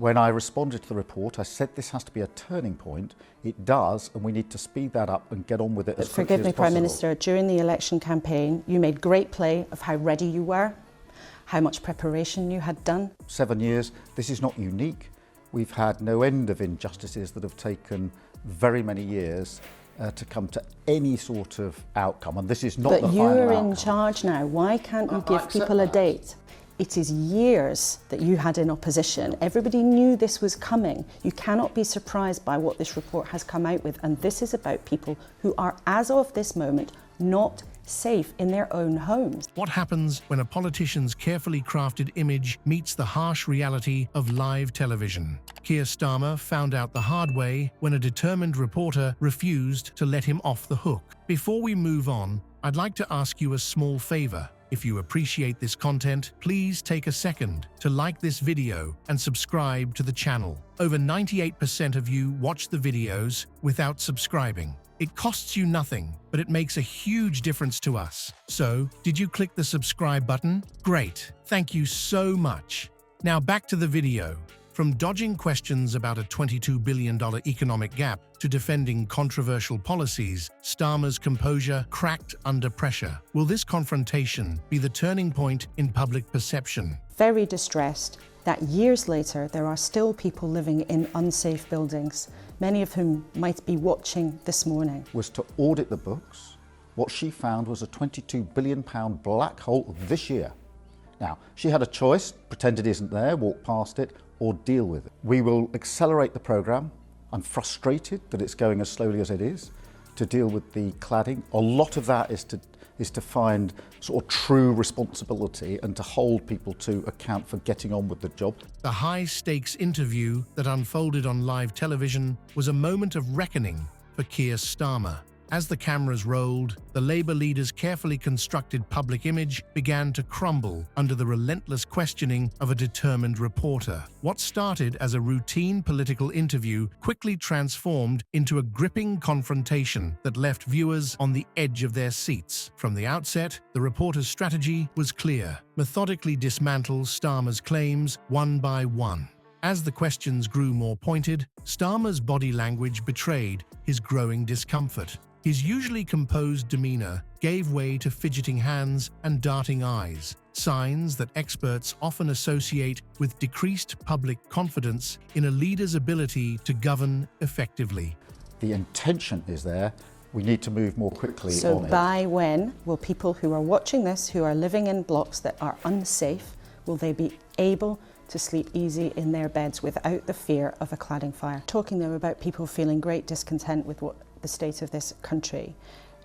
When I responded to the report, I said this has to be a turning point. It does, and we need to speed that up and get on with it as quickly as possible. Forgive me, Prime Minister, during the election campaign, you made great play of how ready you were, how much preparation you had done. 7 years, this is not unique. We've had no end of injustices that have taken very many years to come to any sort of outcome, and this is not the final outcome. But you're in charge now. Why can't you give people a date? It is years that you had in opposition. Everybody knew this was coming. You cannot be surprised by what this report has come out with, and this is about people who are, as of this moment, not safe in their own homes. What happens when a politician's carefully crafted image meets the harsh reality of live television? Keir Starmer found out the hard way when a determined reporter refused to let him off the hook. Before we move on, I'd like to ask you a small favor. If you appreciate this content, please take a second to like this video and subscribe to the channel. Over 98% of you watch the videos without subscribing. It costs you nothing, but it makes a huge difference to us. So, did you click the subscribe button? Great, thank you so much. Now back to the video. From dodging questions about a $22 billion economic gap to defending controversial policies, Starmer's composure cracked under pressure. Will this confrontation be the turning point in public perception? Very distressed that years later there are still people living in unsafe buildings, many of whom might be watching this morning. Was to audit the books. What she found was a £22 billion black hole this year. Now, she had a choice: pretend it isn't there, walk past it, or deal with it. We will accelerate the programme. I'm frustrated that it's going as slowly as it is to deal with the cladding. A lot of that is to find sort of true responsibility and to hold people to account for getting on with the job. The high-stakes interview that unfolded on live television was a moment of reckoning for Keir Starmer. As the cameras rolled, the Labour leader's carefully constructed public image began to crumble under the relentless questioning of a determined reporter. What started as a routine political interview quickly transformed into a gripping confrontation that left viewers on the edge of their seats. From the outset, the reporter's strategy was clear: methodically dismantle Starmer's claims one by one. As the questions grew more pointed, Starmer's body language betrayed his growing discomfort. His usually composed demeanor gave way to fidgeting hands and darting eyes, signs that experts often associate with decreased public confidence in a leader's ability to govern effectively. The intention is there. We need to move more quickly on it. So by when will people who are watching this, who are living in blocks that are unsafe, will they be able to sleep easy in their beds without the fear of a cladding fire? Talking though about people feeling great discontent with the state of this country,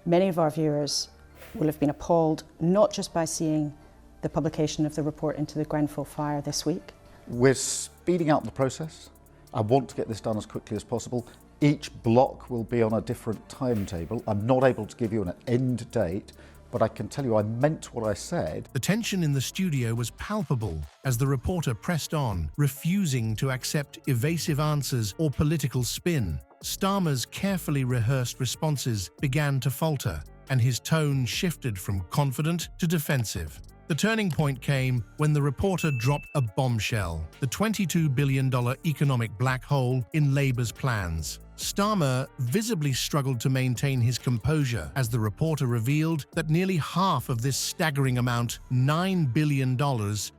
many of our viewers will have been appalled not just by seeing the publication of the report into the Grenfell fire this week. We're speeding up the process. I want to get this done as quickly as possible. Each block will be on a different timetable. I'm not able to give you an end date, but I can tell you I meant what I said. The tension in the studio was palpable as the reporter pressed on, refusing to accept evasive answers or political spin. Starmer's carefully rehearsed responses began to falter, and his tone shifted from confident to defensive. The turning point came when the reporter dropped a bombshell: the $22 billion economic black hole in Labour's plans. Starmer visibly struggled to maintain his composure as the reporter revealed that nearly half of this staggering amount, $9 billion,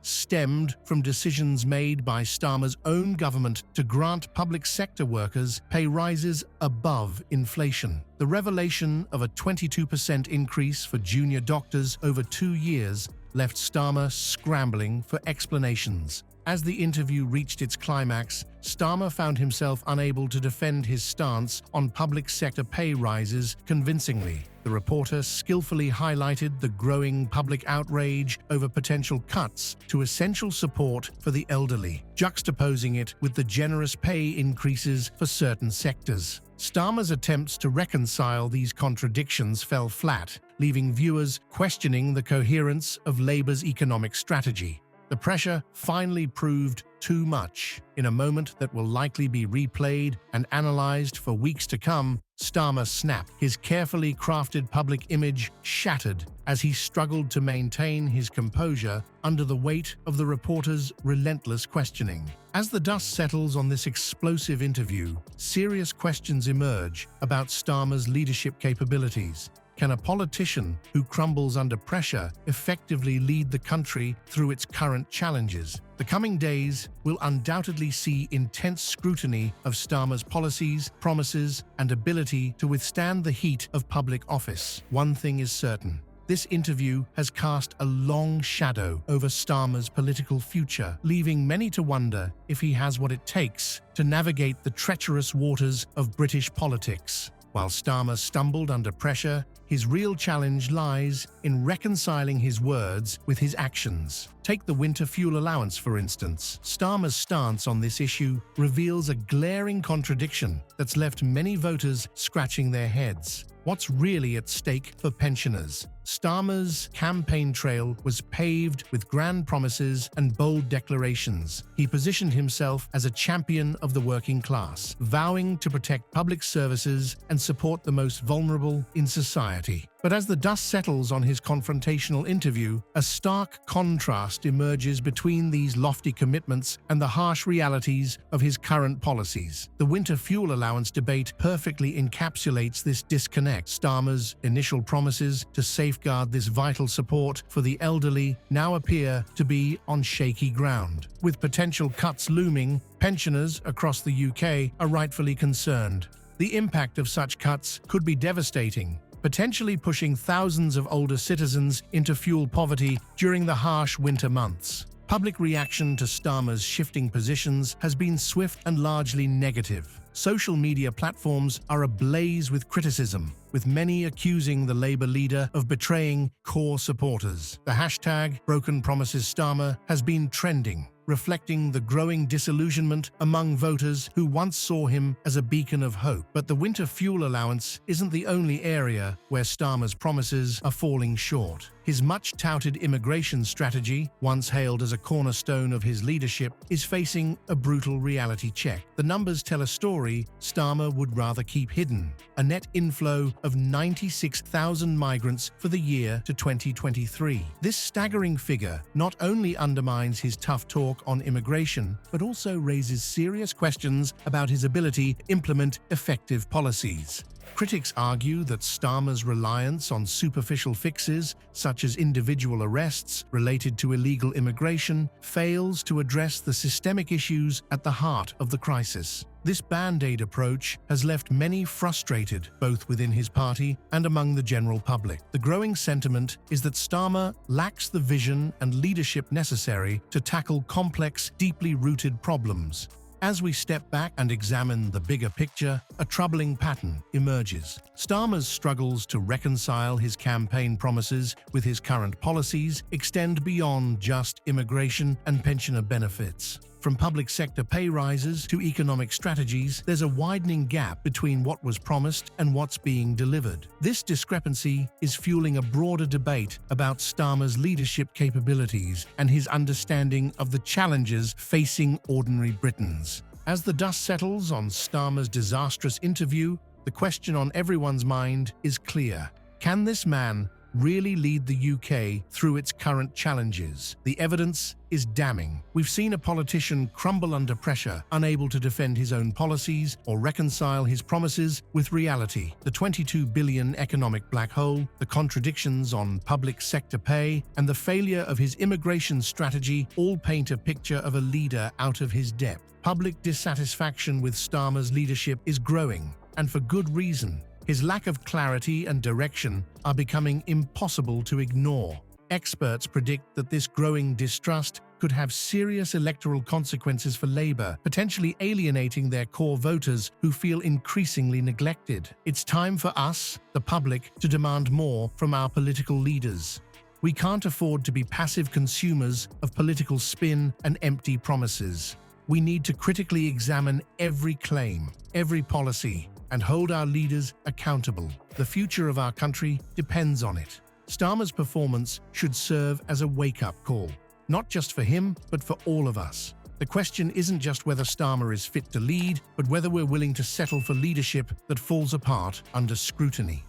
stemmed from decisions made by Starmer's own government to grant public sector workers pay rises above inflation. The revelation of a 22% increase for junior doctors over 2 years left Starmer scrambling for explanations. As the interview reached its climax, Starmer found himself unable to defend his stance on public sector pay rises convincingly. The reporter skillfully highlighted the growing public outrage over potential cuts to essential support for the elderly, juxtaposing it with the generous pay increases for certain sectors. Starmer's attempts to reconcile these contradictions fell flat, leaving viewers questioning the coherence of Labour's economic strategy. The pressure finally proved too much. In a moment that will likely be replayed and analysed for weeks to come, Starmer snapped. His carefully crafted public image shattered as he struggled to maintain his composure under the weight of the reporter's relentless questioning. As the dust settles on this explosive interview, serious questions emerge about Starmer's leadership capabilities. Can a politician who crumbles under pressure effectively lead the country through its current challenges? The coming days will undoubtedly see intense scrutiny of Starmer's policies, promises, and ability to withstand the heat of public office. One thing is certain. This interview has cast a long shadow over Starmer's political future, leaving many to wonder if he has what it takes to navigate the treacherous waters of British politics. While Starmer stumbled under pressure, his real challenge lies in reconciling his words with his actions. Take the winter fuel allowance, for instance. Starmer's stance on this issue reveals a glaring contradiction that's left many voters scratching their heads. What's really at stake for pensioners? Starmer's campaign trail was paved with grand promises and bold declarations. He positioned himself as a champion of the working class, vowing to protect public services and support the most vulnerable in society. But as the dust settles on his confrontational interview, a stark contrast emerges between these lofty commitments and the harsh realities of his current policies. The winter fuel allowance debate perfectly encapsulates this disconnect. Starmer's initial promises to safeguard this vital support for the elderly now appear to be on shaky ground. With potential cuts looming, pensioners across the UK are rightfully concerned. The impact of such cuts could be devastating, potentially pushing thousands of older citizens into fuel poverty during the harsh winter months. Public reaction to Starmer's shifting positions has been swift and largely negative. Social media platforms are ablaze with criticism, with many accusing the Labour leader of betraying core supporters. The hashtag #BrokenPromisesStarmer has been trending, reflecting the growing disillusionment among voters who once saw him as a beacon of hope. But the winter fuel allowance isn't the only area where Starmer's promises are falling short. His much-touted immigration strategy, once hailed as a cornerstone of his leadership, is facing a brutal reality check. The numbers tell a story Starmer would rather keep hidden: a net inflow of 96,000 migrants for the year to 2023. This staggering figure not only undermines his tough talk on immigration, but also raises serious questions about his ability to implement effective policies. Critics argue that Starmer's reliance on superficial fixes, such as individual arrests related to illegal immigration, fails to address the systemic issues at the heart of the crisis. This band-aid approach has left many frustrated, both within his party and among the general public. The growing sentiment is that Starmer lacks the vision and leadership necessary to tackle complex, deeply rooted problems. As we step back and examine the bigger picture, a troubling pattern emerges. Starmer's struggles to reconcile his campaign promises with his current policies extend beyond just immigration and pensioner benefits. From public sector pay rises to economic strategies, there's a widening gap between what was promised and what's being delivered. This discrepancy is fueling a broader debate about Starmer's leadership capabilities and his understanding of the challenges facing ordinary Britons. As the dust settles on Starmer's disastrous interview, the question on everyone's mind is clear. Can this man really lead the UK through its current challenges? The evidence is damning. We've seen a politician crumble under pressure, unable to defend his own policies or reconcile his promises with reality. The 22 billion economic black hole, the contradictions on public sector pay, and the failure of his immigration strategy all paint a picture of a leader out of his depth. Public dissatisfaction with Starmer's leadership is growing, and for good reason. His lack of clarity and direction are becoming impossible to ignore. Experts predict that this growing distrust could have serious electoral consequences for Labour, potentially alienating their core voters who feel increasingly neglected. It's time for us, the public, to demand more from our political leaders. We can't afford to be passive consumers of political spin and empty promises. We need to critically examine every claim, every policy, and hold our leaders accountable. The future of our country depends on it. Starmer's performance should serve as a wake-up call, not just for him, but for all of us. The question isn't just whether Starmer is fit to lead, but whether we're willing to settle for leadership that falls apart under scrutiny.